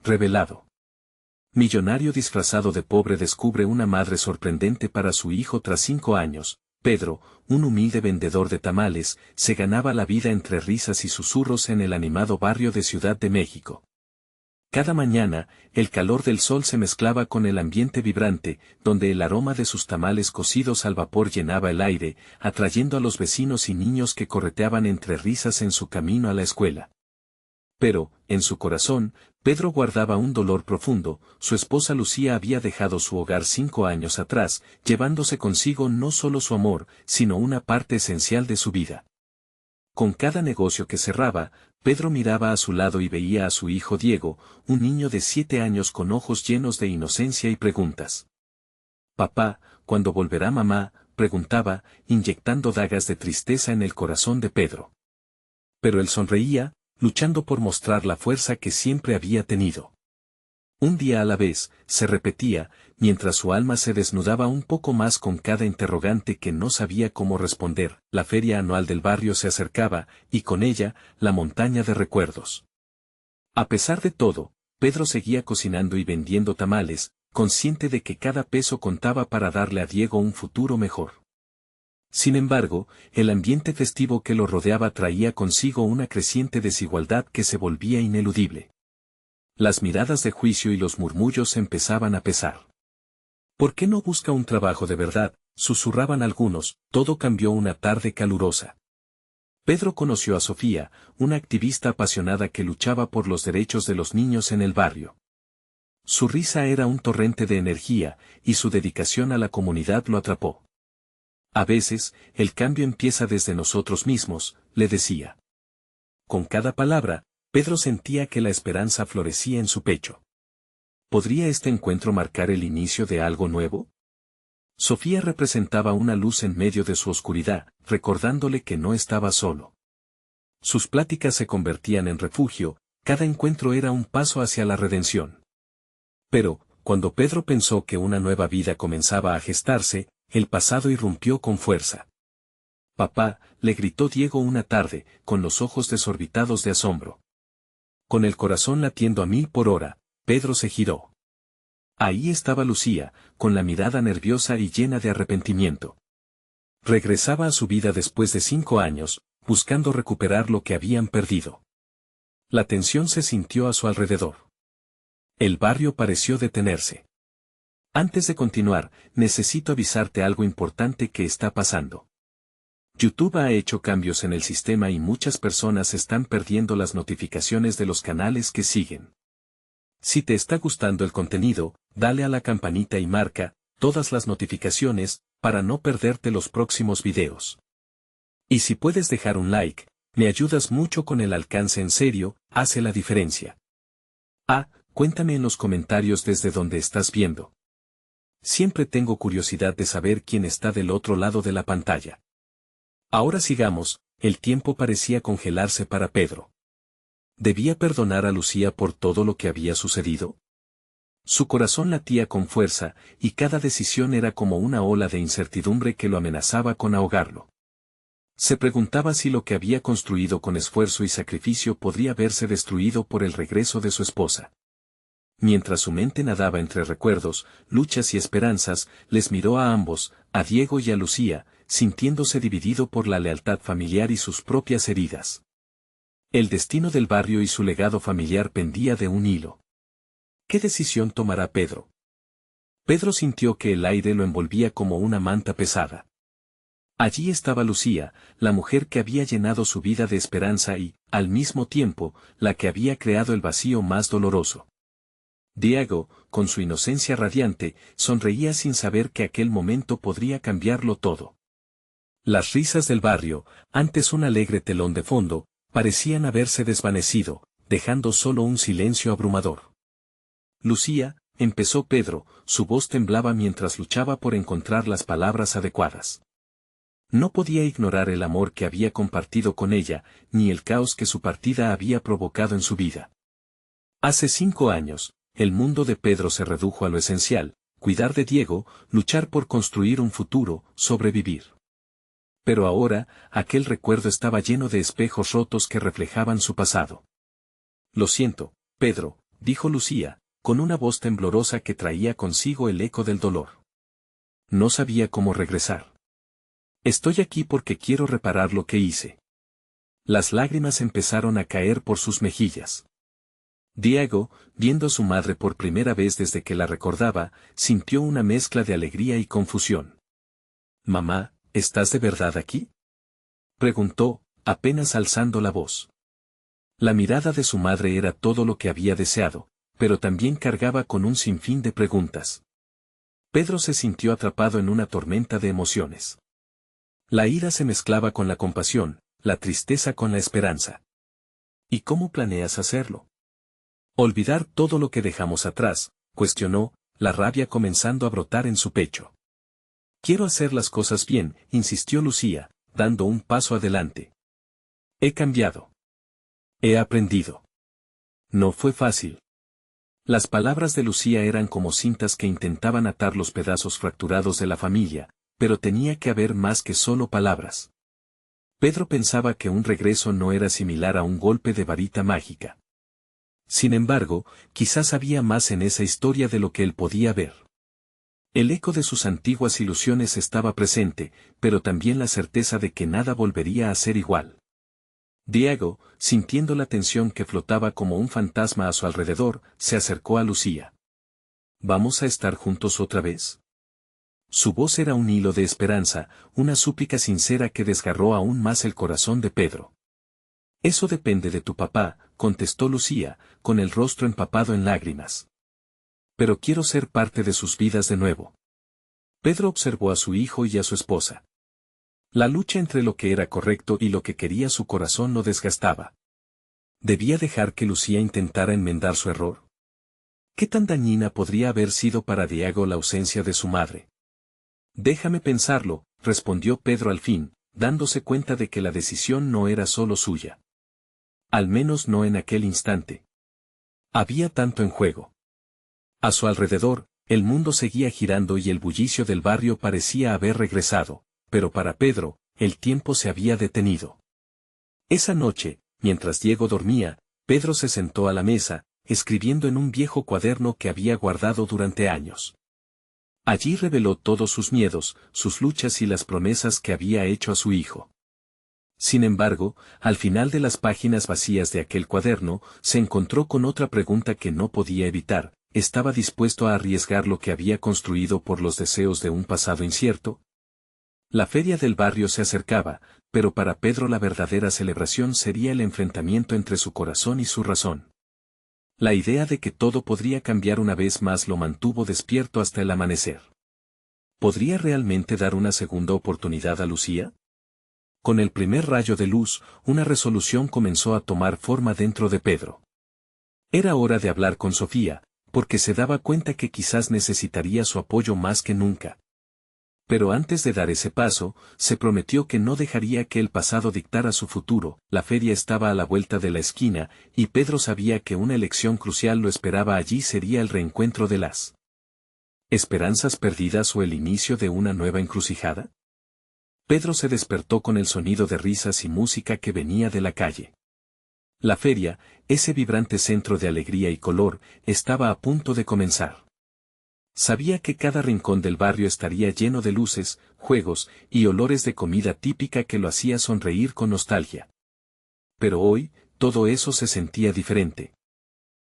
revelado. Millonario disfrazado de pobre descubre una madre sorprendente para su hijo tras 5 años. Pedro, un humilde vendedor de tamales, se ganaba la vida entre risas y susurros en el animado barrio de Ciudad de México. Cada mañana, el calor del sol se mezclaba con el ambiente vibrante, donde el aroma de sus tamales cocidos al vapor llenaba el aire, atrayendo a los vecinos y niños que correteaban entre risas en su camino a la escuela. Pero, en su corazón, Pedro guardaba un dolor profundo. Su esposa Lucía había dejado su hogar 5 años atrás, llevándose consigo no solo su amor, sino una parte esencial de su vida. Con cada negocio que cerraba, Pedro miraba a su lado y veía a su hijo Diego, un niño de 7 años con ojos llenos de inocencia y preguntas. «Papá, ¿cuándo volverá mamá?», preguntaba, inyectando dagas de tristeza en el corazón de Pedro. Pero él sonreía, luchando por mostrar la fuerza que siempre había tenido. Un día a la vez, se repetía, mientras su alma se desnudaba un poco más con cada interrogante que no sabía cómo responder. La feria anual del barrio se acercaba, y con ella, la montaña de recuerdos. A pesar de todo, Pedro seguía cocinando y vendiendo tamales, consciente de que cada peso contaba para darle a Diego un futuro mejor. Sin embargo, el ambiente festivo que lo rodeaba traía consigo una creciente desigualdad que se volvía ineludible. Las miradas de juicio y los murmullos empezaban a pesar. «¿Por qué no busca un trabajo de verdad?», susurraban algunos. Todo cambió una tarde calurosa. Pedro conoció a Sofía, una activista apasionada que luchaba por los derechos de los niños en el barrio. Su risa era un torrente de energía, y su dedicación a la comunidad lo atrapó. «A veces, el cambio empieza desde nosotros mismos», le decía. Con cada palabra, Pedro sentía que la esperanza florecía en su pecho. ¿Podría este encuentro marcar el inicio de algo nuevo? Sofía representaba una luz en medio de su oscuridad, recordándole que no estaba solo. Sus pláticas se convertían en refugio, cada encuentro era un paso hacia la redención. Pero, cuando Pedro pensó que una nueva vida comenzaba a gestarse, el pasado irrumpió con fuerza. «Papá», le gritó Diego una tarde, con los ojos desorbitados de asombro. Con el corazón latiendo a 1000 por hora, Pedro se giró. Ahí estaba Lucía, con la mirada nerviosa y llena de arrepentimiento. Regresaba a su vida después de 5 años, buscando recuperar lo que habían perdido. La tensión se sintió a su alrededor. El barrio pareció detenerse. «Antes de continuar, necesito avisarte algo importante que está pasando. YouTube ha hecho cambios en el sistema y muchas personas están perdiendo las notificaciones de los canales que siguen. Si te está gustando el contenido, dale a la campanita y marca todas las notificaciones para no perderte los próximos videos. Y si puedes dejar un like, me ayudas mucho con el alcance, en serio, hace la diferencia. Cuéntame en los comentarios desde donde estás viendo. Siempre tengo curiosidad de saber quién está del otro lado de la pantalla. Ahora sigamos. El tiempo parecía congelarse para Pedro. ¿Debía perdonar a Lucía por todo lo que había sucedido? Su corazón latía con fuerza, y cada decisión era como una ola de incertidumbre que lo amenazaba con ahogarlo. Se preguntaba si lo que había construido con esfuerzo y sacrificio podría verse destruido por el regreso de su esposa. Mientras su mente nadaba entre recuerdos, luchas y esperanzas, les miró a ambos, a Diego y a Lucía, sintiéndose dividido por la lealtad familiar y sus propias heridas. El destino del barrio y su legado familiar pendía de un hilo. ¿Qué decisión tomará Pedro? Pedro sintió que el aire lo envolvía como una manta pesada. Allí estaba Lucía, la mujer que había llenado su vida de esperanza y, al mismo tiempo, la que había creado el vacío más doloroso. Diego, con su inocencia radiante, sonreía sin saber que aquel momento podría cambiarlo todo. Las risas del barrio, antes un alegre telón de fondo, parecían haberse desvanecido, dejando solo un silencio abrumador. «Lucía», empezó Pedro, su voz temblaba mientras luchaba por encontrar las palabras adecuadas. No podía ignorar el amor que había compartido con ella, ni el caos que su partida había provocado en su vida. Hace 5 años, el mundo de Pedro se redujo a lo esencial: cuidar de Diego, luchar por construir un futuro, sobrevivir. Pero ahora, aquel recuerdo estaba lleno de espejos rotos que reflejaban su pasado. «Lo siento, Pedro», dijo Lucía, con una voz temblorosa que traía consigo el eco del dolor. No sabía cómo regresar. Estoy aquí porque quiero reparar lo que hice. Las lágrimas empezaron a caer por sus mejillas. Diego, viendo a su madre por primera vez desde que la recordaba, sintió una mezcla de alegría y confusión. «Mamá, ¿estás de verdad aquí?», preguntó, apenas alzando la voz. La mirada de su madre era todo lo que había deseado, pero también cargaba con un sinfín de preguntas. Pedro se sintió atrapado en una tormenta de emociones. La ira se mezclaba con la compasión, la tristeza con la esperanza. ¿Y cómo planeas hacerlo? Olvidar todo lo que dejamos atrás, cuestionó, la rabia comenzando a brotar en su pecho. Quiero hacer las cosas bien, insistió Lucía, dando un paso adelante. He cambiado. He aprendido. No fue fácil. Las palabras de Lucía eran como cintas que intentaban atar los pedazos fracturados de la familia, pero tenía que haber más que solo palabras. Pedro pensaba que un regreso no era similar a un golpe de varita mágica. Sin embargo, quizás había más en esa historia de lo que él podía ver. El eco de sus antiguas ilusiones estaba presente, pero también la certeza de que nada volvería a ser igual. Diego, sintiendo la tensión que flotaba como un fantasma a su alrededor, se acercó a Lucía. ¿Vamos a estar juntos otra vez? Su voz era un hilo de esperanza, una súplica sincera que desgarró aún más el corazón de Pedro. Eso depende de tu papá, contestó Lucía, con el rostro empapado en lágrimas. Pero quiero ser parte de sus vidas de nuevo. Pedro observó a su hijo y a su esposa. La lucha entre lo que era correcto y lo que quería su corazón lo desgastaba. ¿Debía dejar que Lucía intentara enmendar su error? ¿Qué tan dañina podría haber sido para Diego la ausencia de su madre? Déjame pensarlo, respondió Pedro al fin, dándose cuenta de que la decisión no era solo suya. Al menos no en aquel instante. Había tanto en juego. A su alrededor, el mundo seguía girando y el bullicio del barrio parecía haber regresado, pero para Pedro, el tiempo se había detenido. Esa noche, mientras Diego dormía, Pedro se sentó a la mesa, escribiendo en un viejo cuaderno que había guardado durante años. Allí reveló todos sus miedos, sus luchas y las promesas que había hecho a su hijo. Sin embargo, al final de las páginas vacías de aquel cuaderno, se encontró con otra pregunta que no podía evitar: ¿estaba dispuesto a arriesgar lo que había construido por los deseos de un pasado incierto? La feria del barrio se acercaba, pero para Pedro la verdadera celebración sería el enfrentamiento entre su corazón y su razón. La idea de que todo podría cambiar una vez más lo mantuvo despierto hasta el amanecer. ¿Podría realmente dar una segunda oportunidad a Lucía? Con el primer rayo de luz, una resolución comenzó a tomar forma dentro de Pedro. Era hora de hablar con Sofía, porque se daba cuenta que quizás necesitaría su apoyo más que nunca. Pero antes de dar ese paso, se prometió que no dejaría que el pasado dictara su futuro. La feria estaba a la vuelta de la esquina, y Pedro sabía que una elección crucial lo esperaba allí: sería el reencuentro de las esperanzas perdidas o el inicio de una nueva encrucijada. Pedro se despertó con el sonido de risas y música que venía de la calle. La feria, ese vibrante centro de alegría y color, estaba a punto de comenzar. Sabía que cada rincón del barrio estaría lleno de luces, juegos y olores de comida típica que lo hacía sonreír con nostalgia. Pero hoy, todo eso se sentía diferente.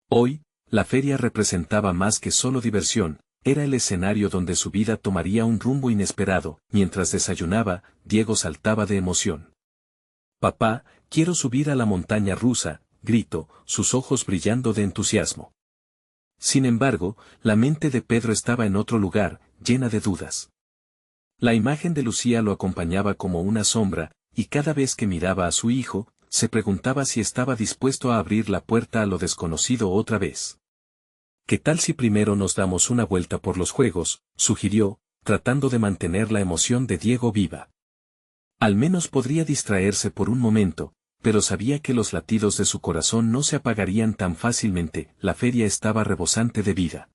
Hoy, la feria representaba más que solo diversión, era el escenario donde su vida tomaría un rumbo inesperado. Mientras desayunaba, Diego saltaba de emoción. «Papá, quiero subir a la montaña rusa», gritó, sus ojos brillando de entusiasmo. Sin embargo, la mente de Pedro estaba en otro lugar, llena de dudas. La imagen de Lucía lo acompañaba como una sombra, y cada vez que miraba a su hijo, se preguntaba si estaba dispuesto a abrir la puerta a lo desconocido otra vez. «¿Qué tal si primero nos damos una vuelta por los juegos?», sugirió, tratando de mantener la emoción de Diego viva. Al menos podría distraerse por un momento, pero sabía que los latidos de su corazón no se apagarían tan fácilmente. La feria estaba rebosante de vida.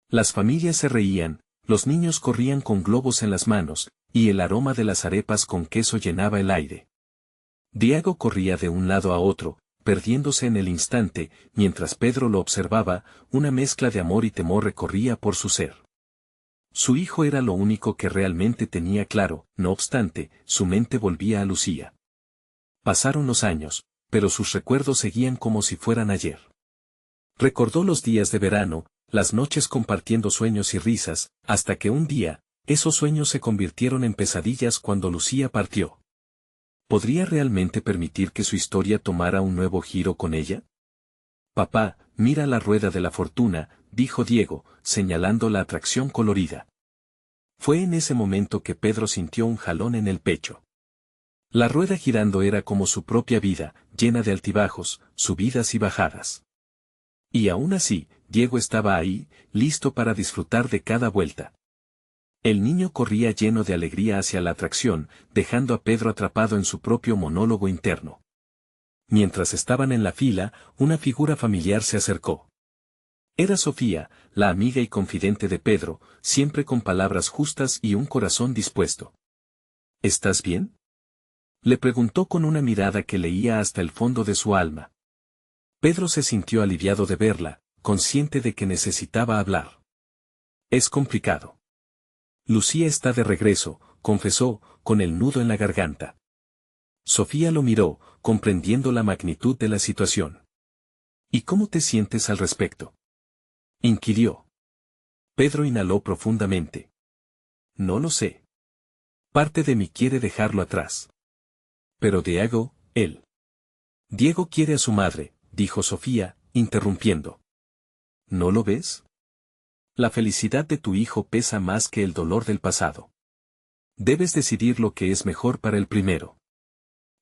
Las familias se reían, los niños corrían con globos en las manos, y el aroma de las arepas con queso llenaba el aire. Diego corría de un lado a otro, perdiéndose en el instante, mientras Pedro lo observaba, una mezcla de amor y temor recorría por su ser. Su hijo era lo único que realmente tenía claro, no obstante, su mente volvía a Lucía. Pasaron los años, pero sus recuerdos seguían como si fueran ayer. Recordó los días de verano, las noches compartiendo sueños y risas, hasta que un día, esos sueños se convirtieron en pesadillas cuando Lucía partió. ¿Podría realmente permitir que su historia tomara un nuevo giro con ella? Papá, mira la rueda de la fortuna, dijo Diego, señalando la atracción colorida. Fue en ese momento que Pedro sintió un jalón en el pecho. La rueda girando era como su propia vida, llena de altibajos, subidas y bajadas. Y aún así, Diego estaba ahí, listo para disfrutar de cada vuelta. El niño corría lleno de alegría hacia la atracción, dejando a Pedro atrapado en su propio monólogo interno. Mientras estaban en la fila, una figura familiar se acercó. Era Sofía, la amiga y confidente de Pedro, siempre con palabras justas y un corazón dispuesto. ¿Estás bien?, le preguntó con una mirada que leía hasta el fondo de su alma. Pedro se sintió aliviado de verla, consciente de que necesitaba hablar. Es complicado. Lucía está de regreso, confesó, con el nudo en la garganta. Sofía lo miró, comprendiendo la magnitud de la situación. ¿Y cómo te sientes al respecto?, inquirió. Pedro inhaló profundamente. No lo sé. Parte de mí quiere dejarlo atrás. Pero Diego, él. Diego quiere a su madre, dijo Sofía, interrumpiendo. ¿No lo ves? La felicidad de tu hijo pesa más que el dolor del pasado. Debes decidir lo que es mejor para el primero.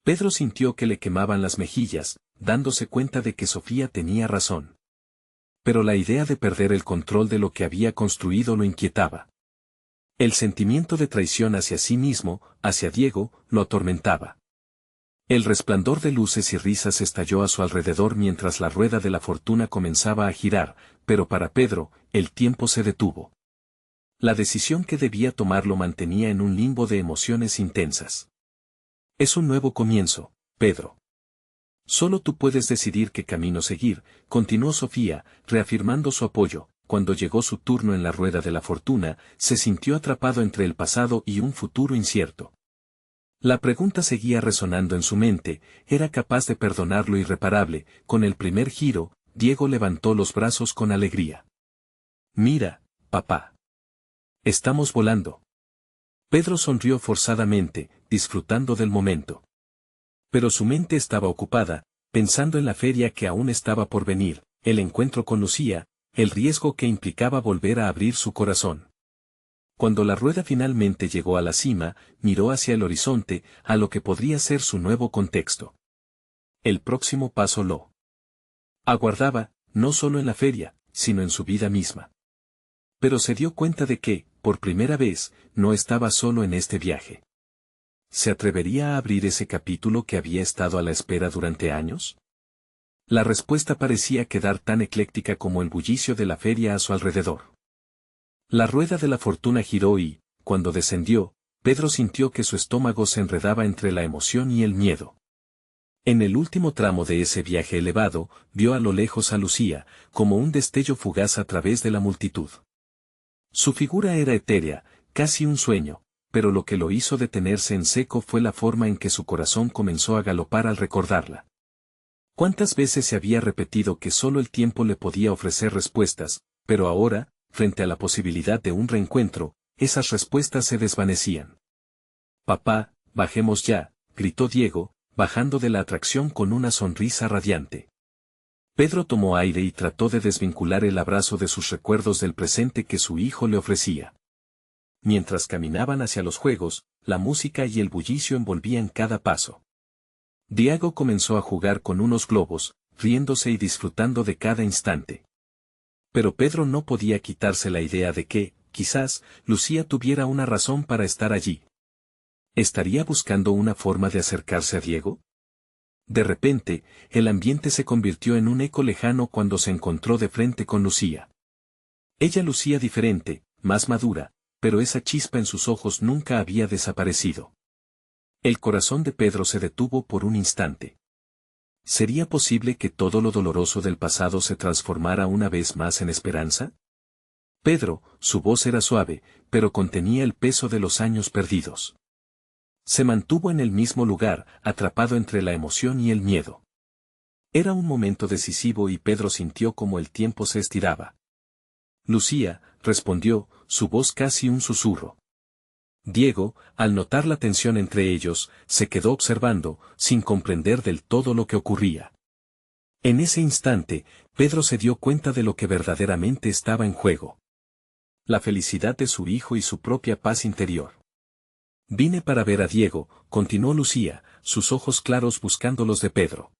Pedro sintió que le quemaban las mejillas, dándose cuenta de que Sofía tenía razón. Pero la idea de perder el control de lo que había construido lo inquietaba. El sentimiento de traición hacia sí mismo, hacia Diego, lo atormentaba. El resplandor de luces y risas estalló a su alrededor mientras la rueda de la fortuna comenzaba a girar, pero para Pedro, el tiempo se detuvo. La decisión que debía tomar lo mantenía en un limbo de emociones intensas. Es un nuevo comienzo, Pedro. Solo tú puedes decidir qué camino seguir, continuó Sofía, reafirmando su apoyo. Cuando llegó su turno en la rueda de la fortuna, se sintió atrapado entre el pasado y un futuro incierto. La pregunta seguía resonando en su mente, ¿era capaz de perdonar lo irreparable? Con el primer giro, Diego levantó los brazos con alegría. Mira, papá. Estamos volando. Pedro sonrió forzadamente, disfrutando del momento. Pero su mente estaba ocupada, pensando en la feria que aún estaba por venir, el encuentro con Lucía, el riesgo que implicaba volver a abrir su corazón. Cuando la rueda finalmente llegó a la cima, miró hacia el horizonte, a lo que podría ser su nuevo contexto. El próximo paso lo aguardaba, no solo en la feria, sino en su vida misma. Pero se dio cuenta de que, por primera vez, no estaba solo en este viaje. ¿Se atrevería a abrir ese capítulo que había estado a la espera durante años? La respuesta parecía quedar tan ecléctica como el bullicio de la feria a su alrededor. La rueda de la fortuna giró y, cuando descendió, Pedro sintió que su estómago se enredaba entre la emoción y el miedo. En el último tramo de ese viaje elevado, vio a lo lejos a Lucía, como un destello fugaz a través de la multitud. Su figura era etérea, casi un sueño, pero lo que lo hizo detenerse en seco fue la forma en que su corazón comenzó a galopar al recordarla. ¿Cuántas veces se había repetido que solo el tiempo le podía ofrecer respuestas, pero ahora, frente a la posibilidad de un reencuentro, esas respuestas se desvanecían? Papá, bajemos ya, gritó Diego, bajando de la atracción con una sonrisa radiante. Pedro tomó aire y trató de desvincular el abrazo de sus recuerdos del presente que su hijo le ofrecía. Mientras caminaban hacia los juegos, la música y el bullicio envolvían cada paso. Diego comenzó a jugar con unos globos, riéndose y disfrutando de cada instante. Pero Pedro no podía quitarse la idea de que, quizás, Lucía tuviera una razón para estar allí. ¿Estaría buscando una forma de acercarse a Diego? De repente, el ambiente se convirtió en un eco lejano cuando se encontró de frente con Lucía. Ella lucía diferente, más madura, pero esa chispa en sus ojos nunca había desaparecido. El corazón de Pedro se detuvo por un instante. ¿Sería posible que todo lo doloroso del pasado se transformara una vez más en esperanza? Pedro, su voz era suave, pero contenía el peso de los años perdidos. Se mantuvo en el mismo lugar, atrapado entre la emoción y el miedo. Era un momento decisivo y Pedro sintió como el tiempo se estiraba. Lucía, respondió, su voz casi un susurro. Diego, al notar la tensión entre ellos, se quedó observando, sin comprender del todo lo que ocurría. En ese instante, Pedro se dio cuenta de lo que verdaderamente estaba en juego. La felicidad de su hijo y su propia paz interior. Vine para ver a Diego, continuó Lucía, sus ojos claros buscando los de Pedro.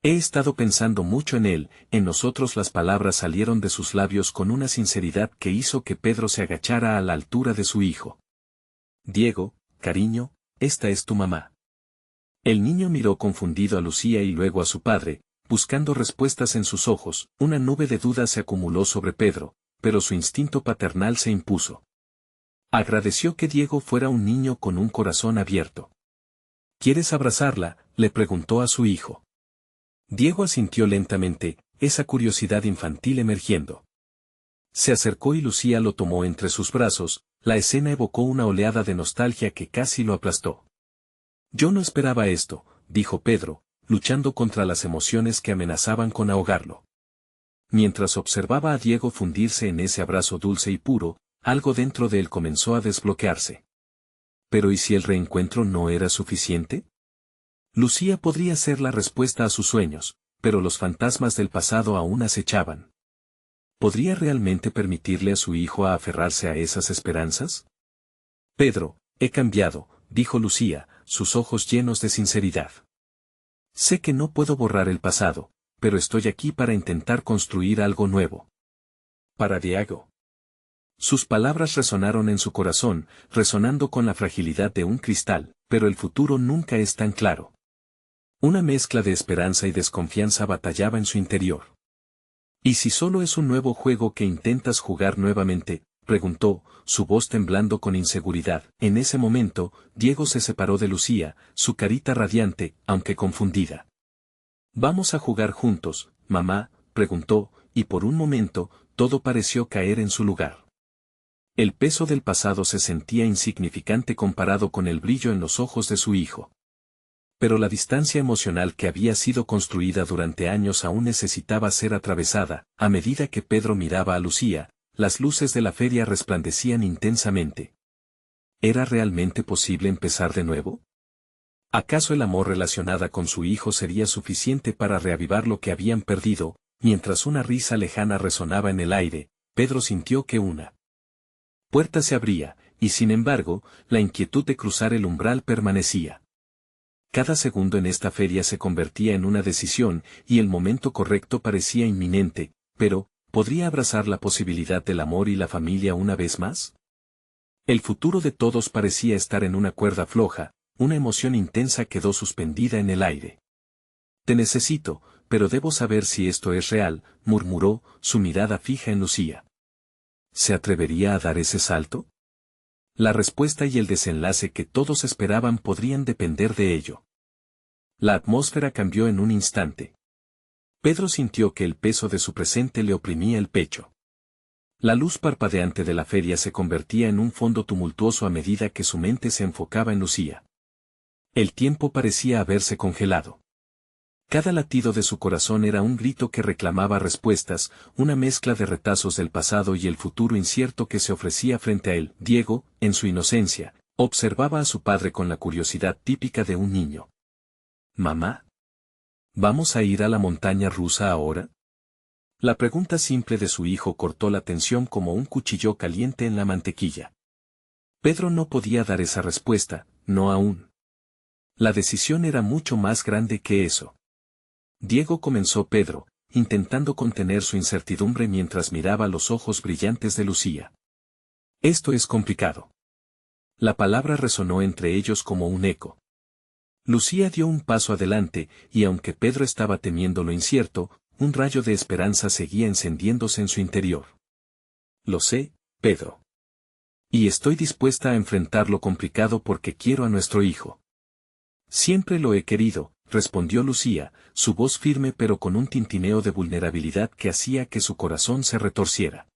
He estado pensando mucho en él, en nosotros. Las palabras salieron de sus labios con una sinceridad que hizo que Pedro se agachara a la altura de su hijo. Diego, cariño, esta es tu mamá. El niño miró confundido a Lucía y luego a su padre, buscando respuestas en sus ojos. Una nube de dudas se acumuló sobre Pedro, pero su instinto paternal se impuso. Agradeció que Diego fuera un niño con un corazón abierto. ¿Quieres abrazarla?, le preguntó a su hijo. Diego asintió lentamente, esa curiosidad infantil emergiendo. Se acercó y Lucía lo tomó entre sus brazos. La escena evocó una oleada de nostalgia que casi lo aplastó. Yo no esperaba esto, dijo Pedro, luchando contra las emociones que amenazaban con ahogarlo. Mientras observaba a Diego fundirse en ese abrazo dulce y puro, algo dentro de él comenzó a desbloquearse. ¿Pero y si el reencuentro no era suficiente? Lucía podría ser la respuesta a sus sueños, pero los fantasmas del pasado aún acechaban. ¿Podría realmente permitirle a su hijo aferrarse a esas esperanzas? Pedro, he cambiado, dijo Lucía, sus ojos llenos de sinceridad. Sé que no puedo borrar el pasado, pero estoy aquí para intentar construir algo nuevo. Para Diego. Sus palabras resonaron en su corazón, resonando con la fragilidad de un cristal, pero el futuro nunca es tan claro. Una mezcla de esperanza y desconfianza batallaba en su interior. ¿Y si solo es un nuevo juego que intentas jugar nuevamente?, preguntó, su voz temblando con inseguridad. En ese momento, Diego se separó de Lucía, su carita radiante, aunque confundida. ¿Vamos a jugar juntos, mamá?, preguntó, y por un momento, todo pareció caer en su lugar. El peso del pasado se sentía insignificante comparado con el brillo en los ojos de su hijo. Pero la distancia emocional que había sido construida durante años aún necesitaba ser atravesada. A medida que Pedro miraba a Lucía, las luces de la feria resplandecían intensamente. ¿Era realmente posible empezar de nuevo? ¿Acaso el amor relacionada con su hijo sería suficiente para reavivar lo que habían perdido? Mientras una risa lejana resonaba en el aire, Pedro sintió que una puerta se abría, y sin embargo, la inquietud de cruzar el umbral permanecía. Cada segundo en esta feria se convertía en una decisión, y el momento correcto parecía inminente, pero, ¿podría abrazar la posibilidad del amor y la familia una vez más? El futuro de todos parecía estar en una cuerda floja, una emoción intensa quedó suspendida en el aire. Te necesito, pero debo saber si esto es real, murmuró, su mirada fija en Lucía. ¿Se atrevería a dar ese salto? La respuesta y el desenlace que todos esperaban podrían depender de ello. La atmósfera cambió en un instante. Pedro sintió que el peso de su presente le oprimía el pecho. La luz parpadeante de la feria se convertía en un fondo tumultuoso a medida que su mente se enfocaba en Lucía. El tiempo parecía haberse congelado. Cada latido de su corazón era un grito que reclamaba respuestas, una mezcla de retazos del pasado y el futuro incierto que se ofrecía frente a él. Diego, en su inocencia, observaba a su padre con la curiosidad típica de un niño. ¿Mamá? ¿Vamos a ir a la montaña rusa ahora? La pregunta simple de su hijo cortó la tensión como un cuchillo caliente en la mantequilla. Pedro no podía dar esa respuesta, no aún. La decisión era mucho más grande que eso. Diego, comenzó Pedro, intentando contener su incertidumbre mientras miraba los ojos brillantes de Lucía. Esto es complicado. La palabra resonó entre ellos como un eco. Lucía dio un paso adelante, y aunque Pedro estaba temiendo lo incierto, un rayo de esperanza seguía encendiéndose en su interior. Lo sé, Pedro. Y estoy dispuesta a enfrentar lo complicado porque quiero a nuestro hijo. Siempre lo he querido, respondió Lucía, su voz firme pero con un tintineo de vulnerabilidad que hacía que su corazón se retorciera.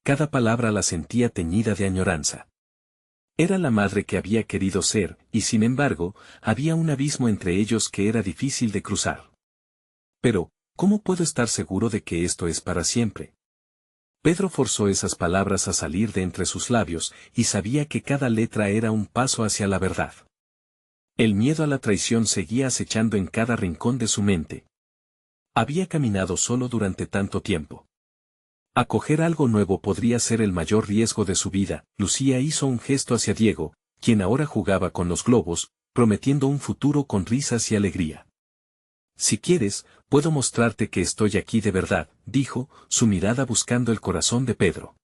Cada palabra la sentía teñida de añoranza. Era la madre que había querido ser, y sin embargo, había un abismo entre ellos que era difícil de cruzar. Pero, ¿cómo puedo estar seguro de que esto es para siempre? Pedro forzó esas palabras a salir de entre sus labios, y sabía que cada letra era un paso hacia la verdad. El miedo a la traición seguía acechando en cada rincón de su mente. Había caminado solo durante tanto tiempo. Acoger algo nuevo podría ser el mayor riesgo de su vida. Lucía hizo un gesto hacia Diego, quien ahora jugaba con los globos, prometiendo un futuro con risas y alegría. Si quieres, puedo mostrarte que estoy aquí de verdad, dijo, su mirada buscando el corazón de Pedro.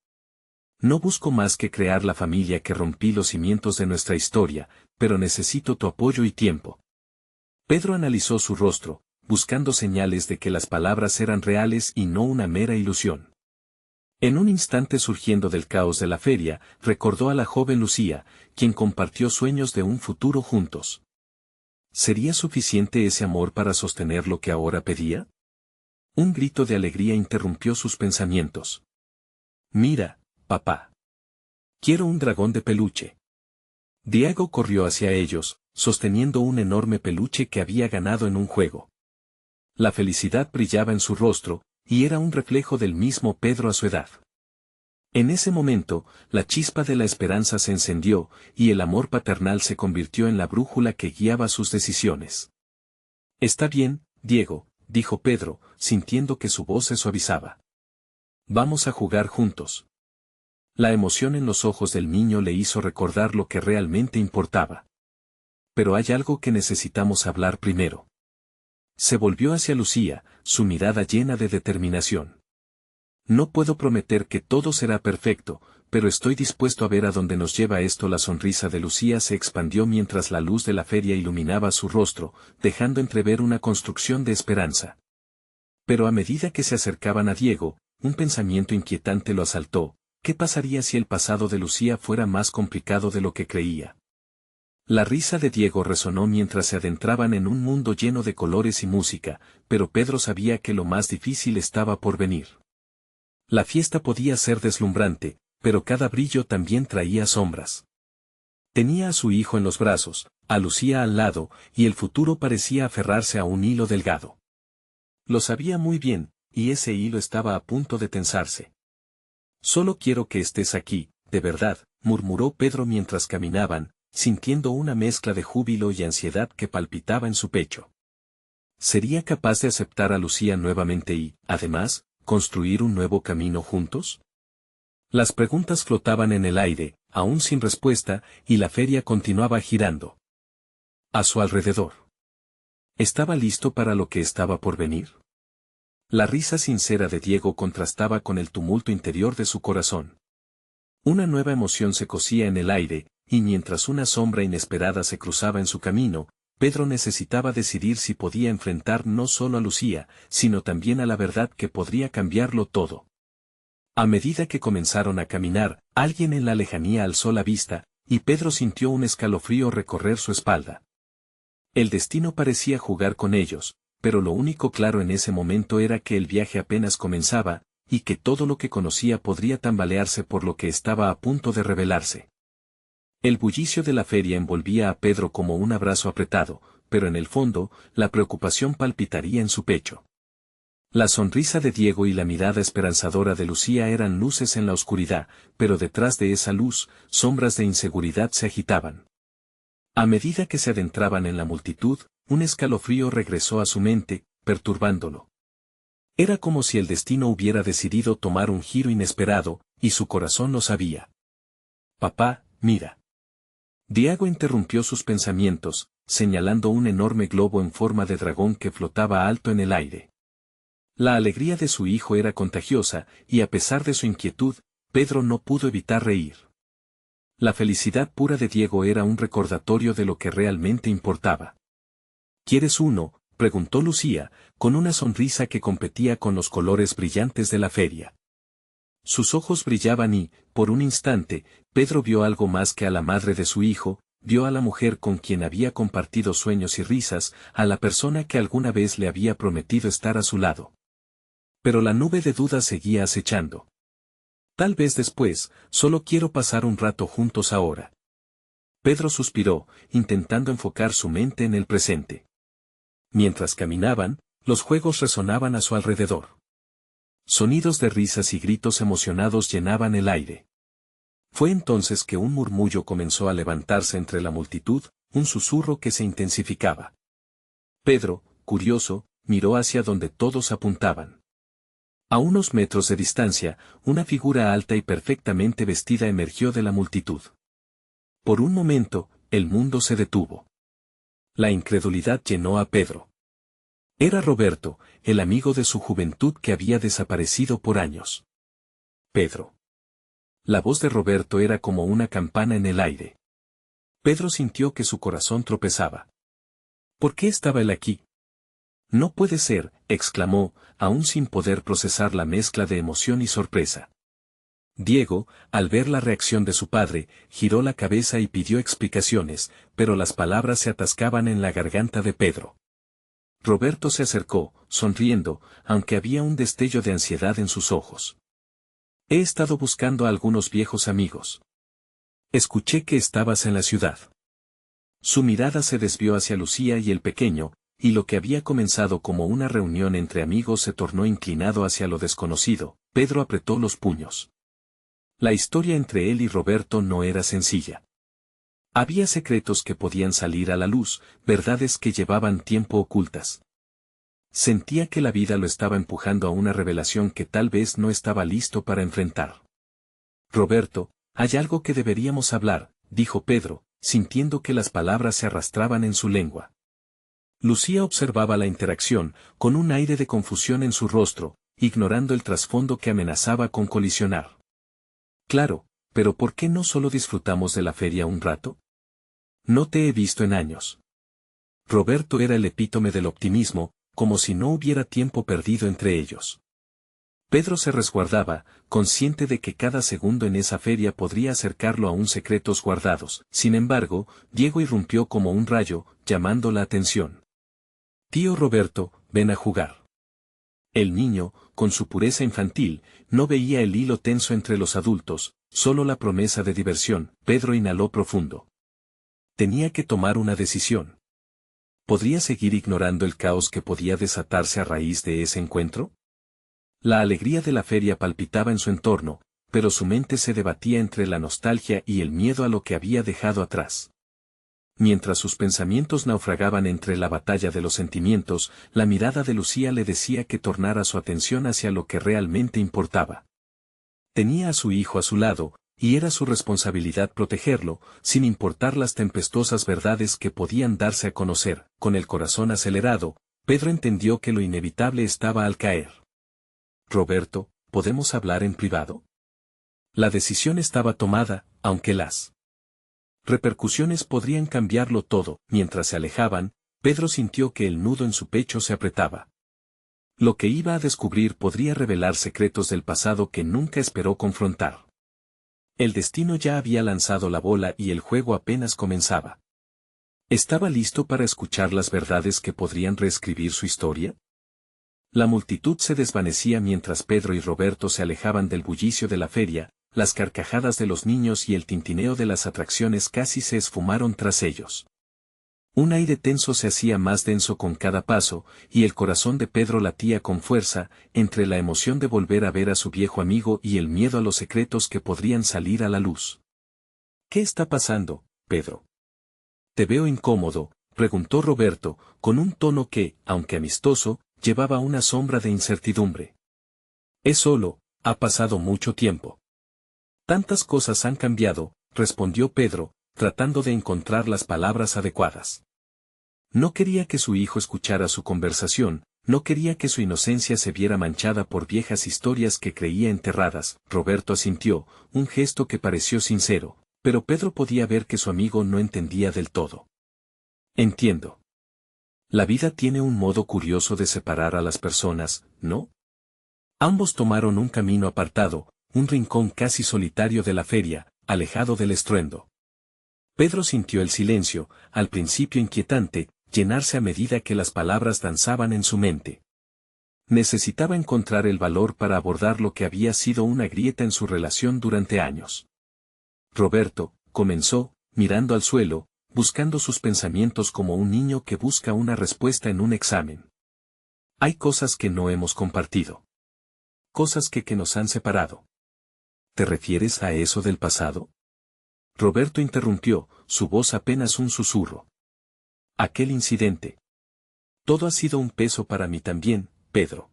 No busco más que crear la familia que rompí los cimientos de nuestra historia, pero necesito tu apoyo y tiempo. Pedro analizó su rostro, buscando señales de que las palabras eran reales y no una mera ilusión. En un instante surgiendo del caos de la feria, recordó a la joven Lucía, quien compartió sueños de un futuro juntos. ¿Sería suficiente ese amor para sostener lo que ahora pedía? Un grito de alegría interrumpió sus pensamientos. Mira, papá. Quiero un dragón de peluche. Diego corrió hacia ellos, sosteniendo un enorme peluche que había ganado en un juego. La felicidad brillaba en su rostro, y era un reflejo del mismo Pedro a su edad. En ese momento, la chispa de la esperanza se encendió, y el amor paternal se convirtió en la brújula que guiaba sus decisiones. Está bien, Diego, dijo Pedro, sintiendo que su voz se suavizaba. Vamos a jugar juntos. La emoción en los ojos del niño le hizo recordar lo que realmente importaba. Pero hay algo que necesitamos hablar primero. Se volvió hacia Lucía, su mirada llena de determinación. No puedo prometer que todo será perfecto, pero estoy dispuesto a ver a dónde nos lleva esto. La sonrisa de Lucía se expandió mientras la luz de la feria iluminaba su rostro, dejando entrever una construcción de esperanza. Pero a medida que se acercaban a Diego, un pensamiento inquietante lo asaltó. ¿Qué pasaría si el pasado de Lucía fuera más complicado de lo que creía? La risa de Diego resonó mientras se adentraban en un mundo lleno de colores y música, pero Pedro sabía que lo más difícil estaba por venir. La fiesta podía ser deslumbrante, pero cada brillo también traía sombras. Tenía a su hijo en los brazos, a Lucía al lado, y el futuro parecía aferrarse a un hilo delgado. Lo sabía muy bien, y ese hilo estaba a punto de tensarse. Solo quiero que estés aquí, de verdad, murmuró Pedro mientras caminaban, sintiendo una mezcla de júbilo y ansiedad que palpitaba en su pecho. ¿Sería capaz de aceptar a Lucía nuevamente y, además, construir un nuevo camino juntos? Las preguntas flotaban en el aire, aún sin respuesta, y la feria continuaba girando. A su alrededor. ¿Estaba listo para lo que estaba por venir? La risa sincera de Diego contrastaba con el tumulto interior de su corazón. Una nueva emoción se cosía en el aire, y mientras una sombra inesperada se cruzaba en su camino, Pedro necesitaba decidir si podía enfrentar no solo a Lucía, sino también a la verdad que podría cambiarlo todo. A medida que comenzaron a caminar, alguien en la lejanía alzó la vista, y Pedro sintió un escalofrío recorrer su espalda. El destino parecía jugar con ellos, pero lo único claro en ese momento era que el viaje apenas comenzaba, y que todo lo que conocía podría tambalearse por lo que estaba a punto de revelarse. El bullicio de la feria envolvía a Pedro como un abrazo apretado, pero en el fondo, la preocupación palpitaría en su pecho. La sonrisa de Diego y la mirada esperanzadora de Lucía eran luces en la oscuridad, pero detrás de esa luz, sombras de inseguridad se agitaban. A medida que se adentraban en la multitud, un escalofrío regresó a su mente, perturbándolo. Era como si el destino hubiera decidido tomar un giro inesperado, y su corazón lo sabía. Papá, mira. Diego interrumpió sus pensamientos, señalando un enorme globo en forma de dragón que flotaba alto en el aire. La alegría de su hijo era contagiosa, y a pesar de su inquietud, Pedro no pudo evitar reír. La felicidad pura de Diego era un recordatorio de lo que realmente importaba. ¿Quieres uno?, preguntó Lucía, con una sonrisa que competía con los colores brillantes de la feria. Sus ojos brillaban y, por un instante, Pedro vio algo más que a la madre de su hijo, vio a la mujer con quien había compartido sueños y risas, a la persona que alguna vez le había prometido estar a su lado. Pero la nube de dudas seguía acechando. Tal vez después, solo quiero pasar un rato juntos ahora. Pedro suspiró, intentando enfocar su mente en el presente. Mientras caminaban, los juegos resonaban a su alrededor. Sonidos de risas y gritos emocionados llenaban el aire. Fue entonces que un murmullo comenzó a levantarse entre la multitud, un susurro que se intensificaba. Pedro, curioso, miró hacia donde todos apuntaban. A unos metros de distancia, una figura alta y perfectamente vestida emergió de la multitud. Por un momento, el mundo se detuvo. La incredulidad llenó a Pedro. Era Roberto, el amigo de su juventud que había desaparecido por años. Pedro. La voz de Roberto era como una campana en el aire. Pedro sintió que su corazón tropezaba. ¿Por qué estaba él aquí? No puede ser, exclamó, aún sin poder procesar la mezcla de emoción y sorpresa. Diego, al ver la reacción de su padre, giró la cabeza y pidió explicaciones, pero las palabras se atascaban en la garganta de Pedro. Roberto se acercó, sonriendo, aunque había un destello de ansiedad en sus ojos. He estado buscando a algunos viejos amigos. Escuché que estabas en la ciudad. Su mirada se desvió hacia Lucía y el pequeño, y lo que había comenzado como una reunión entre amigos se tornó inclinado hacia lo desconocido. Pedro apretó los puños. La historia entre él y Roberto no era sencilla. Había secretos que podían salir a la luz, verdades que llevaban tiempo ocultas. Sentía que la vida lo estaba empujando a una revelación que tal vez no estaba listo para enfrentar. Roberto, hay algo que deberíamos hablar, dijo Pedro, sintiendo que las palabras se arrastraban en su lengua. Lucía observaba la interacción, con un aire de confusión en su rostro, ignorando el trasfondo que amenazaba con colisionar. Claro, pero ¿por qué no solo disfrutamos de la feria un rato? No te he visto en años. Roberto era el epítome del optimismo, como si no hubiera tiempo perdido entre ellos. Pedro se resguardaba, consciente de que cada segundo en esa feria podría acercarlo a un secretos guardados. Sin embargo, Diego irrumpió como un rayo, llamando la atención. Tío Roberto, ven a jugar. El niño, con su pureza infantil, no veía el hilo tenso entre los adultos, solo la promesa de diversión. Pedro inhaló profundo. Tenía que tomar una decisión. ¿Podría seguir ignorando el caos que podía desatarse a raíz de ese encuentro? La alegría de la feria palpitaba en su entorno, pero su mente se debatía entre la nostalgia y el miedo a lo que había dejado atrás. Mientras sus pensamientos naufragaban entre la batalla de los sentimientos, la mirada de Lucía le decía que tornara su atención hacia lo que realmente importaba. Tenía a su hijo a su lado, y era su responsabilidad protegerlo, sin importar las tempestuosas verdades que podían darse a conocer. Con el corazón acelerado, Pedro entendió que lo inevitable estaba al caer. Roberto, ¿podemos hablar en privado? La decisión estaba tomada, aunque las repercusiones podrían cambiarlo todo. Mientras se alejaban, Pedro sintió que el nudo en su pecho se apretaba. Lo que iba a descubrir podría revelar secretos del pasado que nunca esperó confrontar. El destino ya había lanzado la bola y el juego apenas comenzaba. ¿Estaba listo para escuchar las verdades que podrían reescribir su historia? La multitud se desvanecía mientras Pedro y Roberto se alejaban del bullicio de la feria. Las carcajadas de los niños y el tintineo de las atracciones casi se esfumaron tras ellos. Un aire tenso se hacía más denso con cada paso, y el corazón de Pedro latía con fuerza, entre la emoción de volver a ver a su viejo amigo y el miedo a los secretos que podrían salir a la luz. ¿Qué está pasando, Pedro? ¿Te veo incómodo?, preguntó Roberto, con un tono que, aunque amistoso, llevaba una sombra de incertidumbre. Es solo, ha pasado mucho tiempo. Tantas cosas han cambiado, respondió Pedro, tratando de encontrar las palabras adecuadas. No quería que su hijo escuchara su conversación, no quería que su inocencia se viera manchada por viejas historias que creía enterradas. Roberto asintió, un gesto que pareció sincero, pero Pedro podía ver que su amigo no entendía del todo. Entiendo. La vida tiene un modo curioso de separar a las personas, ¿no? Ambos tomaron un camino apartado, un rincón casi solitario de la feria, alejado del estruendo. Pedro sintió el silencio, al principio inquietante, llenarse a medida que las palabras danzaban en su mente. Necesitaba encontrar el valor para abordar lo que había sido una grieta en su relación durante años. Roberto, comenzó, mirando al suelo, buscando sus pensamientos como un niño que busca una respuesta en un examen. Hay cosas que no hemos compartido. Cosas que nos han separado. ¿Te refieres a eso del pasado? Roberto interrumpió, su voz apenas un susurro. Aquel incidente. Todo ha sido un peso para mí también, Pedro.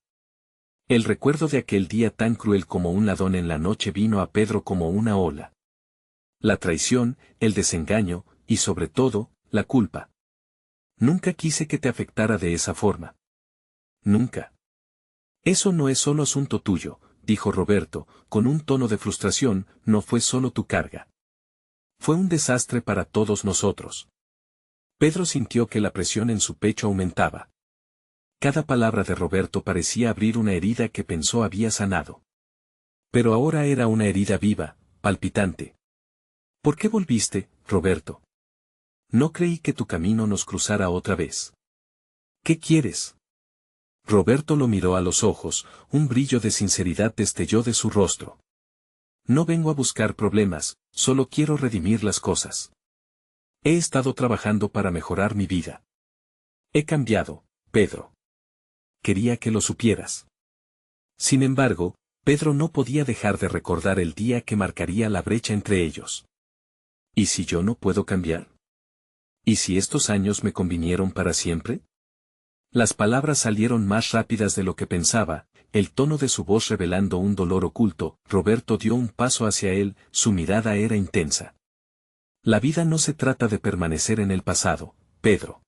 El recuerdo de aquel día tan cruel como un ladrón en la noche vino a Pedro como una ola. La traición, el desengaño, y sobre todo, la culpa. Nunca quise que te afectara de esa forma. Nunca. Eso no es solo asunto tuyo, dijo Roberto, con un tono de frustración, no fue solo tu carga. Fue un desastre para todos nosotros. Pedro sintió que la presión en su pecho aumentaba. Cada palabra de Roberto parecía abrir una herida que pensó había sanado. Pero ahora era una herida viva, palpitante. ¿Por qué volviste, Roberto? No creí que tu camino nos cruzara otra vez. ¿Qué quieres? Roberto lo miró a los ojos, un brillo de sinceridad destelló de su rostro. No vengo a buscar problemas, solo quiero redimir las cosas. He estado trabajando para mejorar mi vida. He cambiado, Pedro. Quería que lo supieras. Sin embargo, Pedro no podía dejar de recordar el día que marcaría la brecha entre ellos. ¿Y si yo no puedo cambiar? ¿Y si estos años me convinieron para siempre? Las palabras salieron más rápidas de lo que pensaba, el tono de su voz revelando un dolor oculto. Roberto dio un paso hacia él, su mirada era intensa. La vida no se trata de permanecer en el pasado, Pedro.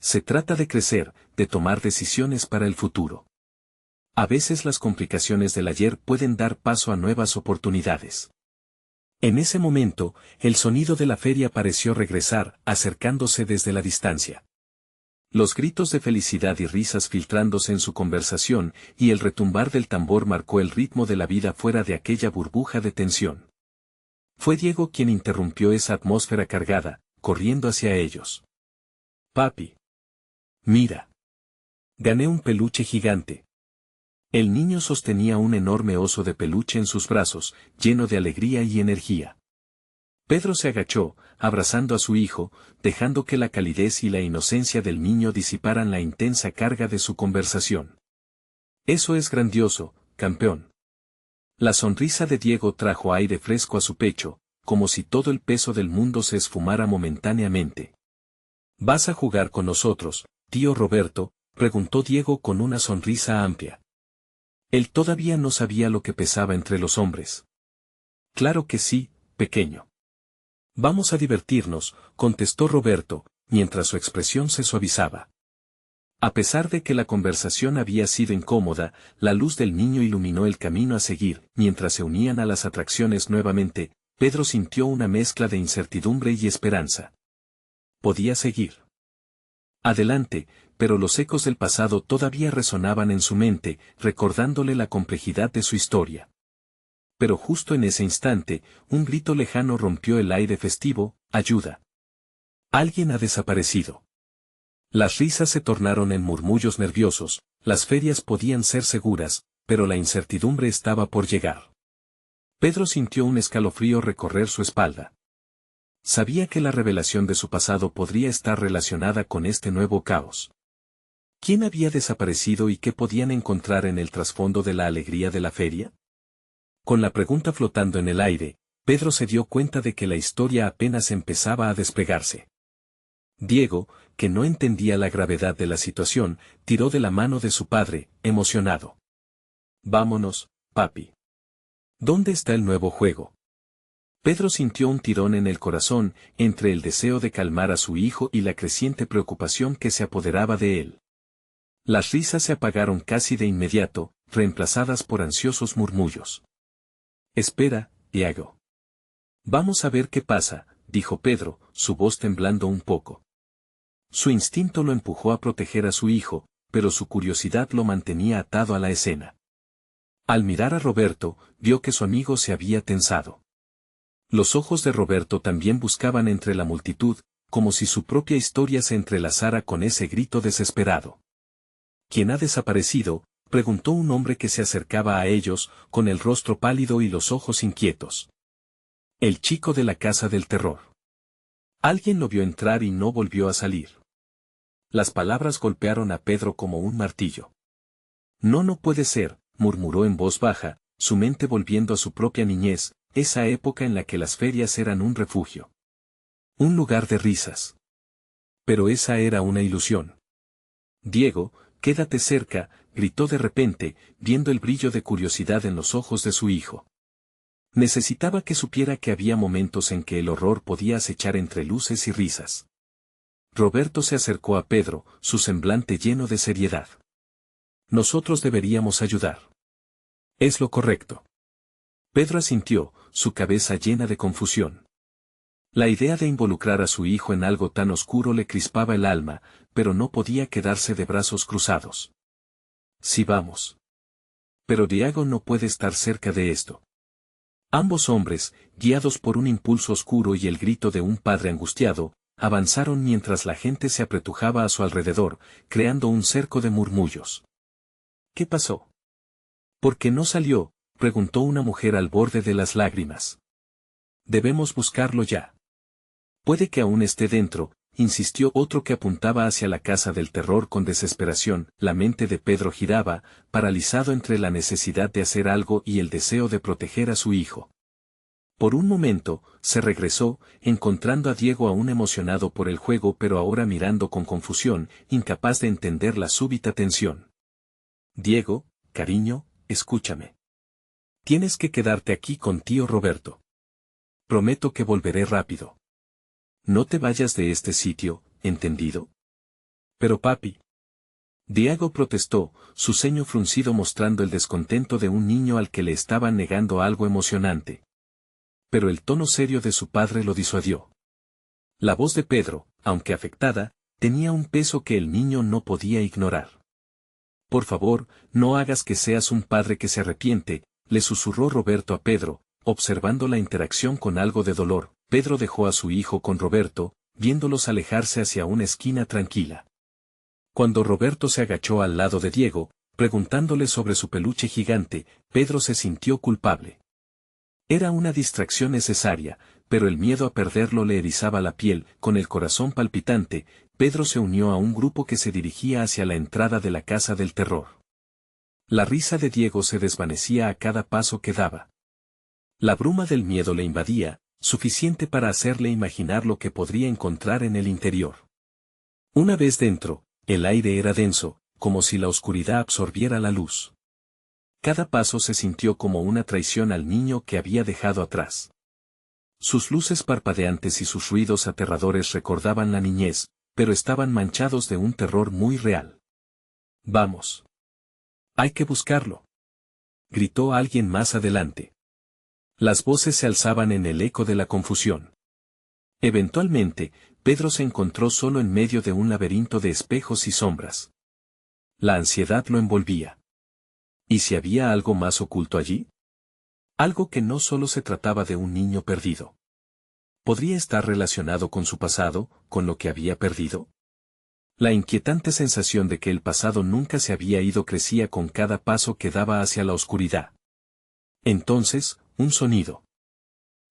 Se trata de crecer, de tomar decisiones para el futuro. A veces las complicaciones del ayer pueden dar paso a nuevas oportunidades. En ese momento, el sonido de la feria pareció regresar, acercándose desde la distancia. Los gritos de felicidad y risas filtrándose en su conversación, y el retumbar del tambor marcó el ritmo de la vida fuera de aquella burbuja de tensión. Fue Diego quien interrumpió esa atmósfera cargada, corriendo hacia ellos. Papi. Mira. Gané un peluche gigante. El niño sostenía un enorme oso de peluche en sus brazos, lleno de alegría y energía. Pedro se agachó, abrazando a su hijo, dejando que la calidez y la inocencia del niño disiparan la intensa carga de su conversación. Eso es grandioso, campeón. La sonrisa de Diego trajo aire fresco a su pecho, como si todo el peso del mundo se esfumara momentáneamente. ¿Vas a jugar con nosotros, tío Roberto?, preguntó Diego con una sonrisa amplia. Él todavía no sabía lo que pesaba entre los hombres. Claro que sí, pequeño. Vamos a divertirnos, contestó Roberto, mientras su expresión se suavizaba. A pesar de que la conversación había sido incómoda, la luz del niño iluminó el camino a seguir. Mientras se unían a las atracciones nuevamente, Pedro sintió una mezcla de incertidumbre y esperanza. Podía seguir adelante, pero los ecos del pasado todavía resonaban en su mente, recordándole la complejidad de su historia. Pero justo en ese instante, un grito lejano rompió el aire festivo: ¡ayuda! Alguien ha desaparecido. Las risas se tornaron en murmullos nerviosos, las ferias podían ser seguras, pero la incertidumbre estaba por llegar. Pedro sintió un escalofrío recorrer su espalda. Sabía que la revelación de su pasado podría estar relacionada con este nuevo caos. ¿Quién había desaparecido y qué podían encontrar en el trasfondo de la alegría de la feria? Con la pregunta flotando en el aire, Pedro se dio cuenta de que la historia apenas empezaba a despegarse. Diego, que no entendía la gravedad de la situación, tiró de la mano de su padre, emocionado. Vámonos, papi. ¿Dónde está el nuevo juego? Pedro sintió un tirón en el corazón, entre el deseo de calmar a su hijo y la creciente preocupación que se apoderaba de él. Las risas se apagaron casi de inmediato, reemplazadas por ansiosos murmullos. Espera, Diego. Vamos a ver qué pasa, dijo Pedro, su voz temblando un poco. Su instinto lo empujó a proteger a su hijo, pero su curiosidad lo mantenía atado a la escena. Al mirar a Roberto, vio que su amigo se había tensado. Los ojos de Roberto también buscaban entre la multitud, como si su propia historia se entrelazara con ese grito desesperado. ¿Quién ha desaparecido?, preguntó un hombre que se acercaba a ellos, con el rostro pálido y los ojos inquietos. El chico de la casa del terror. Alguien lo vio entrar y no volvió a salir. Las palabras golpearon a Pedro como un martillo. No puede ser, murmuró en voz baja, su mente volviendo a su propia niñez, esa época en la que las ferias eran un refugio. Un lugar de risas. Pero esa era una ilusión. Diego, quédate cerca, gritó de repente, viendo el brillo de curiosidad en los ojos de su hijo. Necesitaba que supiera que había momentos en que el horror podía acechar entre luces y risas. Roberto se acercó a Pedro, su semblante lleno de seriedad. Nosotros deberíamos ayudar. Es lo correcto. Pedro asintió, su cabeza llena de confusión. La idea de involucrar a su hijo en algo tan oscuro le crispaba el alma, pero no podía quedarse de brazos cruzados. Sí, vamos. Pero Diego no puede estar cerca de esto. Ambos hombres, guiados por un impulso oscuro y el grito de un padre angustiado, avanzaron mientras la gente se apretujaba a su alrededor, creando un cerco de murmullos. ¿Qué pasó? ¿Por qué no salió?, preguntó una mujer al borde de las lágrimas. Debemos buscarlo ya. Puede que aún esté dentro, insistió otro que apuntaba hacia la casa del terror con desesperación. La mente de Pedro giraba, paralizado entre la necesidad de hacer algo y el deseo de proteger a su hijo. Por un momento, se regresó, encontrando a Diego aún emocionado por el juego pero ahora mirando con confusión, incapaz de entender la súbita tensión. Diego, cariño, escúchame. Tienes que quedarte aquí con tío Roberto. Prometo que volveré rápido. No te vayas de este sitio, ¿entendido? Pero papi. Diego protestó, su ceño fruncido mostrando el descontento de un niño al que le estaban negando algo emocionante. Pero el tono serio de su padre lo disuadió. La voz de Pedro, aunque afectada, tenía un peso que el niño no podía ignorar. Por favor, no hagas que seas un padre que se arrepiente, le susurró Roberto a Pedro, observando la interacción con algo de dolor. Pedro dejó a su hijo con Roberto, viéndolos alejarse hacia una esquina tranquila. Cuando Roberto se agachó al lado de Diego, preguntándole sobre su peluche gigante, Pedro se sintió culpable. Era una distracción necesaria, pero el miedo a perderlo le erizaba la piel. Con el corazón palpitante, Pedro se unió a un grupo que se dirigía hacia la entrada de la casa del terror. La risa de Diego se desvanecía a cada paso que daba. La bruma del miedo le invadía, suficiente para hacerle imaginar lo que podría encontrar en el interior. Una vez dentro, el aire era denso, como si la oscuridad absorbiera la luz. Cada paso se sintió como una traición al niño que había dejado atrás. Sus luces parpadeantes y sus ruidos aterradores recordaban la niñez, pero estaban manchados de un terror muy real. Vamos. Hay que buscarlo. Gritó alguien más adelante. Las voces se alzaban en el eco de la confusión. Eventualmente, Pedro se encontró solo en medio de un laberinto de espejos y sombras. La ansiedad lo envolvía. ¿Y si había algo más oculto allí? Algo que no solo se trataba de un niño perdido. ¿Podría estar relacionado con su pasado, con lo que había perdido? La inquietante sensación de que el pasado nunca se había ido crecía con cada paso que daba hacia la oscuridad. Entonces, un sonido.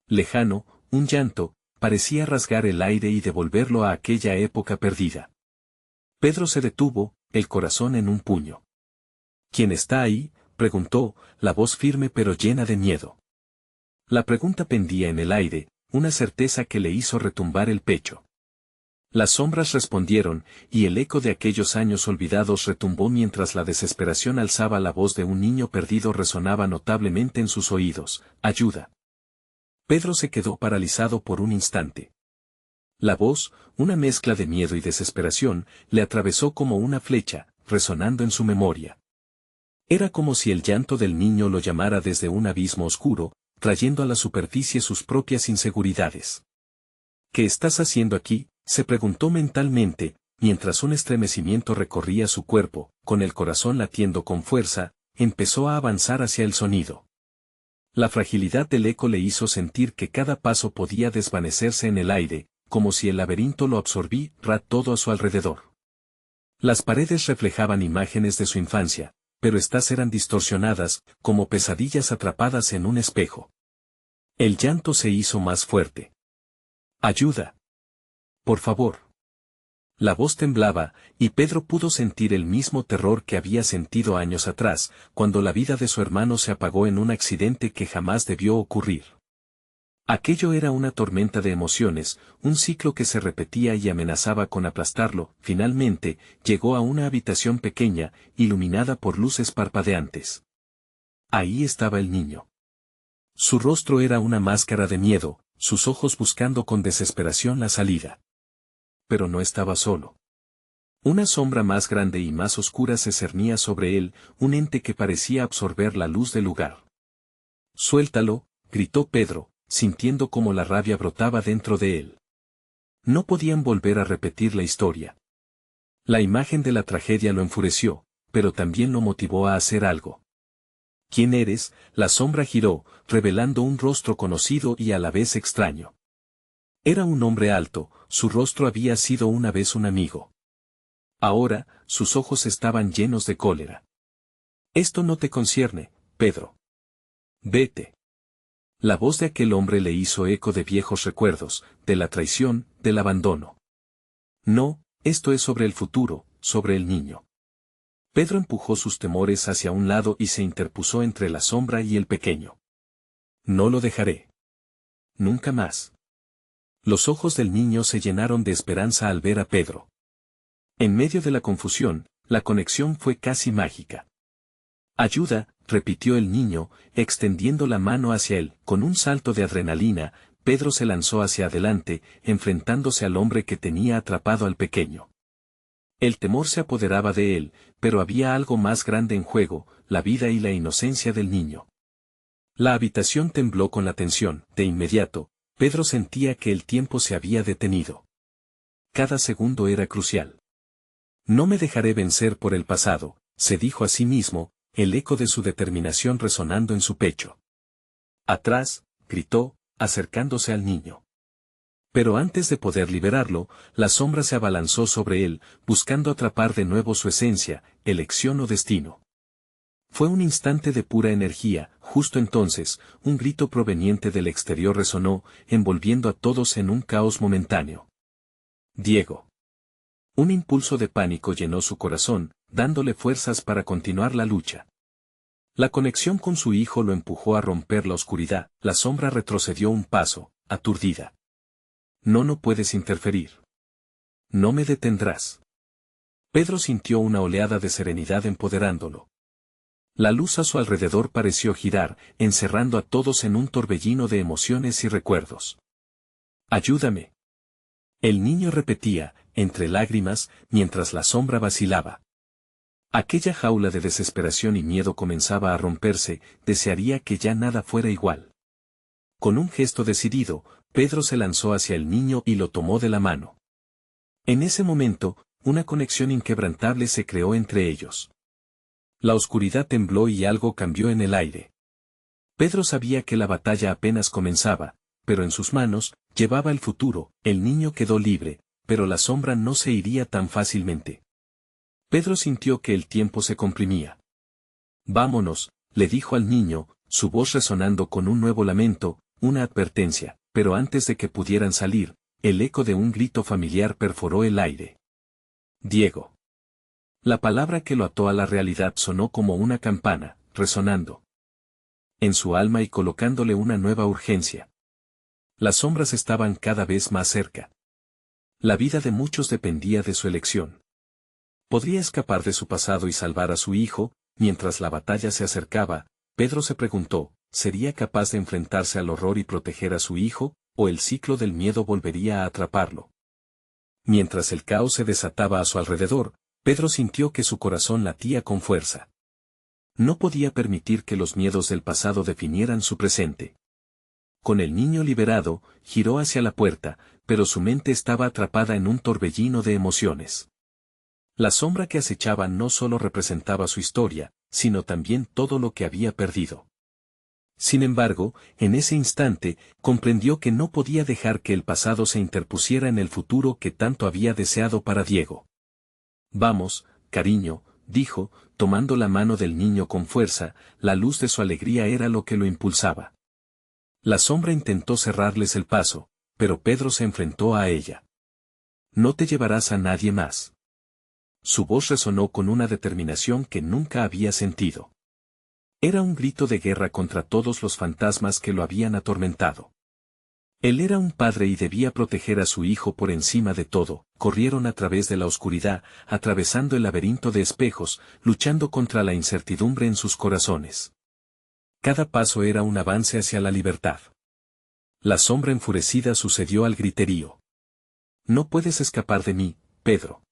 Lejano, un llanto, parecía rasgar el aire y devolverlo a aquella época perdida. Pedro se detuvo, el corazón en un puño. ¿Quién está ahí?, preguntó, la voz firme pero llena de miedo. La pregunta pendía en el aire, una certeza que le hizo retumbar el pecho. Las sombras respondieron, y el eco de aquellos años olvidados retumbó mientras la desesperación alzaba la voz de un niño perdido resonaba notablemente en sus oídos. ¡Ayuda! Pedro se quedó paralizado por un instante. La voz, una mezcla de miedo y desesperación, le atravesó como una flecha, resonando en su memoria. Era como si el llanto del niño lo llamara desde un abismo oscuro, trayendo a la superficie sus propias inseguridades. ¿Qué estás haciendo aquí?, se preguntó mentalmente, mientras un estremecimiento recorría su cuerpo. Con el corazón latiendo con fuerza, empezó a avanzar hacia el sonido. La fragilidad del eco le hizo sentir que cada paso podía desvanecerse en el aire, como si el laberinto lo absorbiera todo a su alrededor. Las paredes reflejaban imágenes de su infancia, pero estas eran distorsionadas, como pesadillas atrapadas en un espejo. El llanto se hizo más fuerte. ¡Ayuda! ¡Por favor! La voz temblaba, y Pedro pudo sentir el mismo terror que había sentido años atrás, cuando la vida de su hermano se apagó en un accidente que jamás debió ocurrir. Aquello era una tormenta de emociones, un ciclo que se repetía y amenazaba con aplastarlo. Finalmente, llegó a una habitación pequeña, iluminada por luces parpadeantes. Ahí estaba el niño. Su rostro era una máscara de miedo, sus ojos buscando con desesperación la salida. Pero no estaba solo. Una sombra más grande y más oscura se cernía sobre él, un ente que parecía absorber la luz del lugar. «Suéltalo», gritó Pedro, sintiendo cómo la rabia brotaba dentro de él. No podían volver a repetir la historia. La imagen de la tragedia lo enfureció, pero también lo motivó a hacer algo. «¿Quién eres?», la sombra giró, revelando un rostro conocido y a la vez extraño. Era un hombre alto, su rostro había sido una vez un amigo. Ahora, sus ojos estaban llenos de cólera. «Esto no te concierne, Pedro. Vete». La voz de aquel hombre le hizo eco de viejos recuerdos, de la traición, del abandono. «No, esto es sobre el futuro, sobre el niño». Pedro empujó sus temores hacia un lado y se interpuso entre la sombra y el pequeño. «No lo dejaré. Nunca más». Los ojos del niño se llenaron de esperanza al ver a Pedro. En medio de la confusión, la conexión fue casi mágica. «Ayuda», repitió el niño, extendiendo la mano hacia él. Con un salto de adrenalina, Pedro se lanzó hacia adelante, enfrentándose al hombre que tenía atrapado al pequeño. El temor se apoderaba de él, pero había algo más grande en juego, la vida y la inocencia del niño. La habitación tembló con la tensión. De inmediato, Pedro sentía que el tiempo se había detenido. Cada segundo era crucial. «No me dejaré vencer por el pasado», se dijo a sí mismo, el eco de su determinación resonando en su pecho. «Atrás», gritó, acercándose al niño. Pero antes de poder liberarlo, la sombra se abalanzó sobre él, buscando atrapar de nuevo su esencia, elección o destino. Fue un instante de pura energía. Justo entonces, un grito proveniente del exterior resonó, envolviendo a todos en un caos momentáneo. «Diego». Un impulso de pánico llenó su corazón, dándole fuerzas para continuar la lucha. La conexión con su hijo lo empujó a romper la oscuridad. La sombra retrocedió un paso, aturdida. «No, no puedes interferir. No me detendrás». Pedro sintió una oleada de serenidad empoderándolo. La luz a su alrededor pareció girar, encerrando a todos en un torbellino de emociones y recuerdos. «Ayúdame». El niño repetía, entre lágrimas, mientras la sombra vacilaba. Aquella jaula de desesperación y miedo comenzaba a romperse, desearía que ya nada fuera igual. Con un gesto decidido, Pedro se lanzó hacia el niño y lo tomó de la mano. En ese momento, una conexión inquebrantable se creó entre ellos. La oscuridad tembló y algo cambió en el aire. Pedro sabía que la batalla apenas comenzaba, pero en sus manos, llevaba el futuro. El niño quedó libre, pero la sombra no se iría tan fácilmente. Pedro sintió que el tiempo se comprimía. «Vámonos», le dijo al niño, su voz resonando con un nuevo lamento, una advertencia, pero antes de que pudieran salir, el eco de un grito familiar perforó el aire. «Diego». La palabra que lo ató a la realidad sonó como una campana, resonando en su alma y colocándole una nueva urgencia. Las sombras estaban cada vez más cerca. La vida de muchos dependía de su elección. ¿Podría escapar de su pasado y salvar a su hijo? Mientras la batalla se acercaba, Pedro se preguntó, ¿sería capaz de enfrentarse al horror y proteger a su hijo, o el ciclo del miedo volvería a atraparlo? Mientras el caos se desataba a su alrededor, Pedro sintió que su corazón latía con fuerza. No podía permitir que los miedos del pasado definieran su presente. Con el niño liberado, giró hacia la puerta, pero su mente estaba atrapada en un torbellino de emociones. La sombra que acechaba no solo representaba su historia, sino también todo lo que había perdido. Sin embargo, en ese instante, comprendió que no podía dejar que el pasado se interpusiera en el futuro que tanto había deseado para Diego. Vamos, cariño, dijo, tomando la mano del niño con fuerza, la luz de su alegría era lo que lo impulsaba. La sombra intentó cerrarles el paso, pero Pedro se enfrentó a ella. No te llevarás a nadie más. Su voz resonó con una determinación que nunca había sentido. Era un grito de guerra contra todos los fantasmas que lo habían atormentado. Él era un padre y debía proteger a su hijo por encima de todo. Corrieron a través de la oscuridad, atravesando el laberinto de espejos, luchando contra la incertidumbre en sus corazones. Cada paso era un avance hacia la libertad. La sombra enfurecida sucedió al griterío. No puedes escapar de mí, Pedro.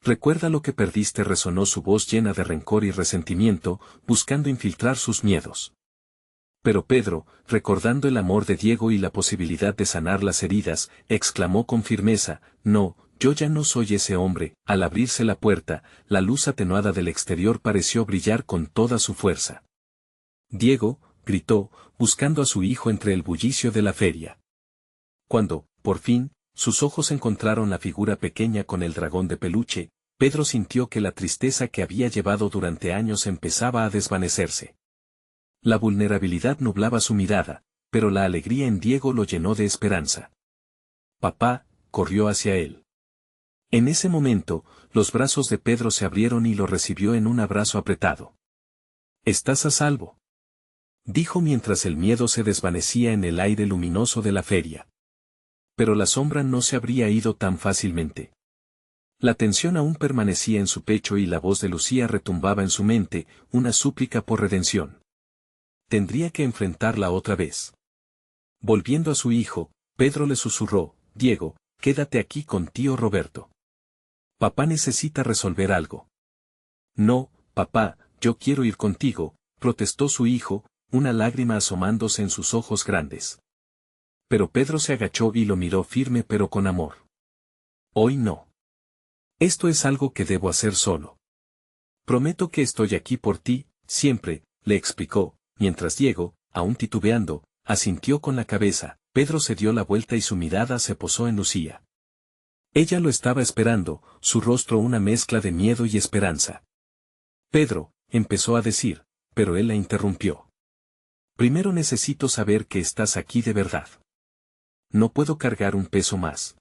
Recuerda lo que perdiste, resonó su voz llena de rencor y resentimiento, buscando infiltrar sus miedos. Pero Pedro, recordando el amor de Diego y la posibilidad de sanar las heridas, exclamó con firmeza, no, yo ya no soy ese hombre. Al abrirse la puerta, la luz atenuada del exterior pareció brillar con toda su fuerza. Diego, gritó, buscando a su hijo entre el bullicio de la feria. Cuando, por fin, sus ojos encontraron la figura pequeña con el dragón de peluche, Pedro sintió que la tristeza que había llevado durante años empezaba a desvanecerse. La vulnerabilidad nublaba su mirada, pero la alegría en Diego lo llenó de esperanza. Papá, corrió hacia él. En ese momento, los brazos de Pedro se abrieron y lo recibió en un abrazo apretado. «Estás a salvo», dijo mientras el miedo se desvanecía en el aire luminoso de la feria. Pero la sombra no se habría ido tan fácilmente. La tensión aún permanecía en su pecho y la voz de Lucía retumbaba en su mente, una súplica por redención. Tendría que enfrentarla otra vez. Volviendo a su hijo, Pedro le susurró, Diego, quédate aquí con tío Roberto. Papá necesita resolver algo. No, papá, yo quiero ir contigo, protestó su hijo, una lágrima asomándose en sus ojos grandes. Pero Pedro se agachó y lo miró firme pero con amor. Hoy no. Esto es algo que debo hacer solo. Prometo que estoy aquí por ti, siempre, le explicó, mientras Diego, aún titubeando, asintió con la cabeza. Pedro se dio la vuelta y su mirada se posó en Lucía. Ella lo estaba esperando, su rostro una mezcla de miedo y esperanza. Pedro, empezó a decir, pero él la interrumpió. Primero necesito saber que estás aquí de verdad. No puedo cargar un peso más.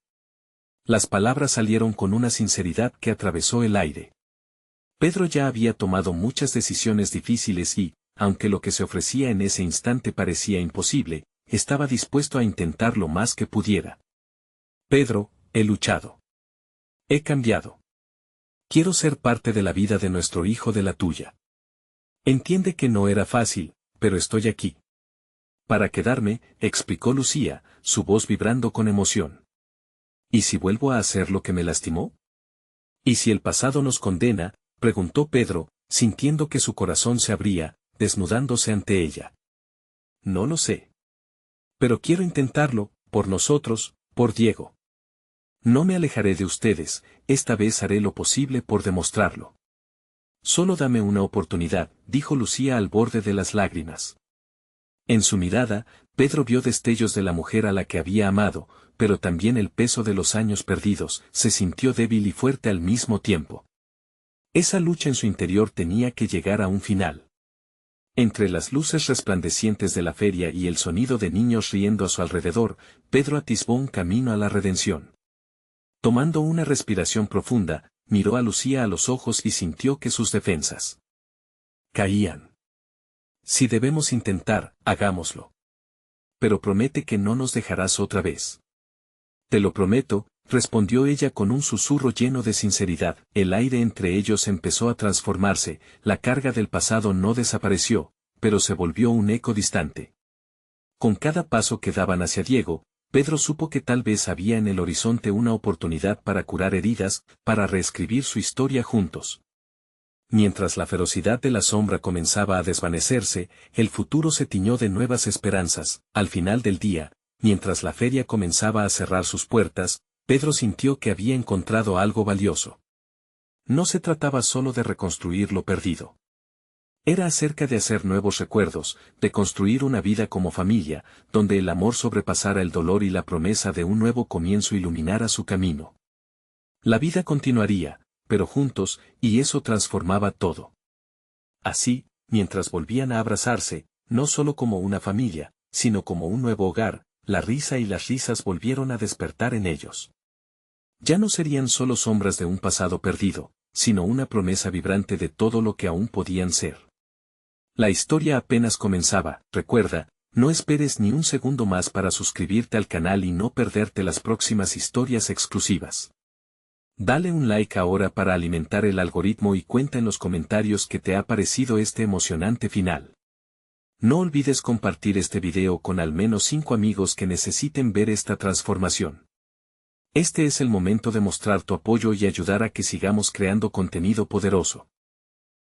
Las palabras salieron con una sinceridad que atravesó el aire. Pedro ya había tomado muchas decisiones difíciles y, aunque lo que se ofrecía en ese instante parecía imposible, estaba dispuesto a intentar lo más que pudiera. Pedro, he luchado. He cambiado. Quiero ser parte de la vida de nuestro hijo, de la tuya. Entiende que no era fácil, pero estoy aquí. Para quedarme, explicó Lucía, su voz vibrando con emoción. ¿Y si vuelvo a hacer lo que me lastimó? ¿Y si el pasado nos condena?, preguntó Pedro, sintiendo que su corazón se abría, desnudándose ante ella. No lo sé. Pero quiero intentarlo, por nosotros, por Diego. No me alejaré de ustedes, esta vez haré lo posible por demostrarlo. Solo dame una oportunidad, dijo Lucía al borde de las lágrimas. En su mirada, Pedro vio destellos de la mujer a la que había amado, pero también el peso de los años perdidos. Se sintió débil y fuerte al mismo tiempo. Esa lucha en su interior tenía que llegar a un final. Entre las luces resplandecientes de la feria y el sonido de niños riendo a su alrededor, Pedro atisbó un camino a la redención. Tomando una respiración profunda, miró a Lucía a los ojos y sintió que sus defensas caían. Si debemos intentar, hagámoslo. Pero promete que no nos dejarás otra vez. Te lo prometo, respondió ella con un susurro lleno de sinceridad. El aire entre ellos empezó a transformarse, la carga del pasado no desapareció, pero se volvió un eco distante. Con cada paso que daban hacia Diego, Pedro supo que tal vez había en el horizonte una oportunidad para curar heridas, para reescribir su historia juntos. Mientras la ferocidad de la sombra comenzaba a desvanecerse, el futuro se tiñó de nuevas esperanzas. Al final del día, mientras la feria comenzaba a cerrar sus puertas, Pedro sintió que había encontrado algo valioso. No se trataba solo de reconstruir lo perdido. Era acerca de hacer nuevos recuerdos, de construir una vida como familia, donde el amor sobrepasara el dolor y la promesa de un nuevo comienzo iluminara su camino. La vida continuaría, pero juntos, y eso transformaba todo. Así, mientras volvían a abrazarse, no solo como una familia, sino como un nuevo hogar, la risa y las risas volvieron a despertar en ellos. Ya no serían solo sombras de un pasado perdido, sino una promesa vibrante de todo lo que aún podían ser. La historia apenas comenzaba, recuerda, no esperes ni un segundo más para suscribirte al canal y no perderte las próximas historias exclusivas. Dale un like ahora para alimentar el algoritmo y cuenta en los comentarios qué te ha parecido este emocionante final. No olvides compartir este video con al menos 5 amigos que necesiten ver esta transformación. Este es el momento de mostrar tu apoyo y ayudar a que sigamos creando contenido poderoso.